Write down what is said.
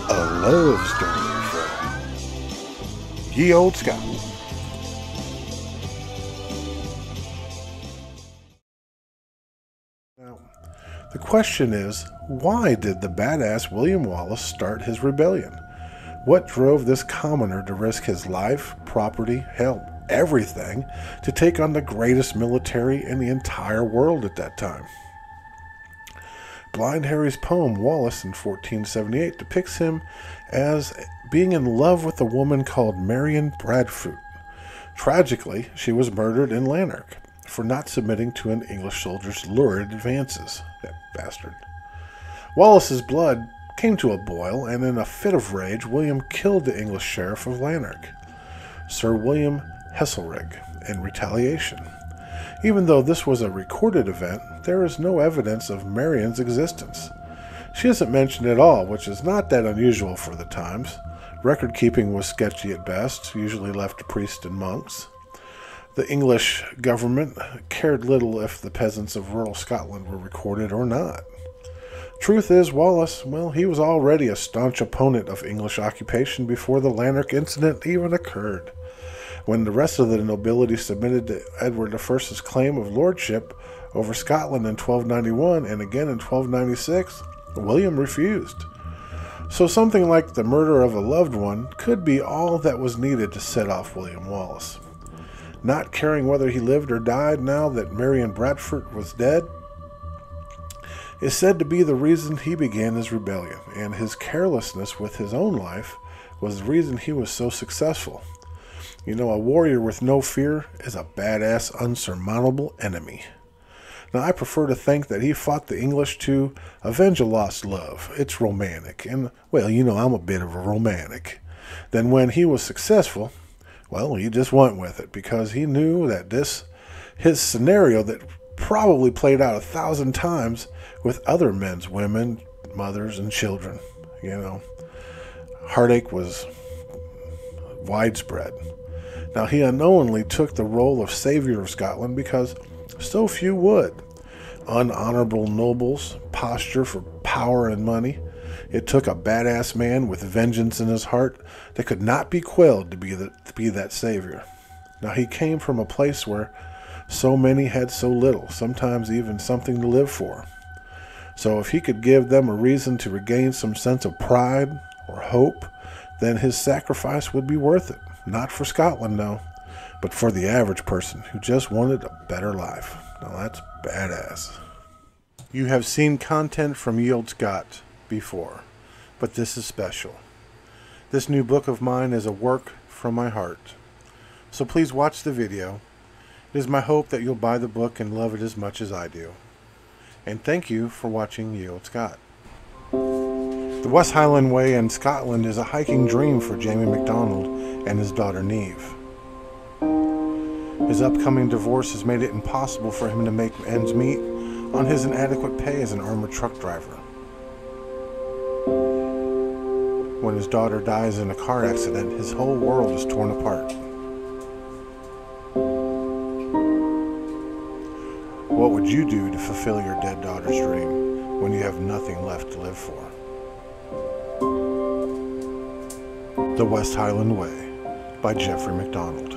A love story from Ye Olde Scot. Now, the question is, why did the badass William Wallace start his rebellion? What drove this commoner to risk his life, property, hell, everything to take on the greatest military in the entire world at that time? Blind Harry's poem Wallace in 1478 depicts him as being in love with a woman called Marion Bradford. Tragically, she was murdered in Lanark for not submitting to an English soldier's lurid advances. That bastard. Wallace's blood came to a boil, and in a fit of rage, William killed the English sheriff of Lanark, Sir William Heselrigg, in retaliation. Even though this was a recorded event, there is no evidence of Marion's existence. She isn't mentioned at all, which is not that unusual for the times. Record keeping was sketchy at best, usually left to priests and monks. The English government cared little if the peasants of rural Scotland were recorded or not. Truth is, Wallace, well, he was already a staunch opponent of English occupation before the Lanark incident even occurred. When the rest of the nobility submitted to Edward I's claim of lordship over Scotland in 1291 and again in 1296, William refused. So something like the murder of a loved one could be all that was needed to set off William Wallace. Not caring whether he lived or died now that Marion Bradford was dead, is said to be the reason he began his rebellion, and his carelessness with his own life was the reason he was so successful. You know, a warrior with no fear is a badass, unsurmountable enemy. Now, I prefer to think that he fought the English to avenge a lost love. It's romantic, and, well, you know, I'm a bit of a romantic. Then when he was successful, well, he just went with it, because he knew that his scenario that probably played out 1,000 times with other men's women, mothers, and children, you know. Heartache was widespread. Now, he unknowingly took the role of savior of Scotland because so few would. Unhonorable nobles, posture for power and money. It took a badass man with vengeance in his heart that could not be quelled to be that savior. Now, he came from a place where so many had so little, sometimes even something to live for. So if he could give them a reason to regain some sense of pride or hope, then his sacrifice would be worth it. Not for Scotland, no, but for the average person who just wanted a better life. Now that's badass. You have seen content from Ye Olde Scot before, but this is special. This new book of mine is a work from my heart. So please watch the video. It is my hope that you'll buy the book and love it as much as I do. And thank you for watching Ye Olde Scot. The West Highland Way in Scotland is a hiking dream for Jamie MacDonald and his daughter Neve. His upcoming divorce has made it impossible for him to make ends meet on his inadequate pay as an armored truck driver. When his daughter dies in a car accident, his whole world is torn apart. What would you do to fulfill your dead daughter's dream when you have nothing left to live for? The West Highland Way by Jeffrey MacDonald.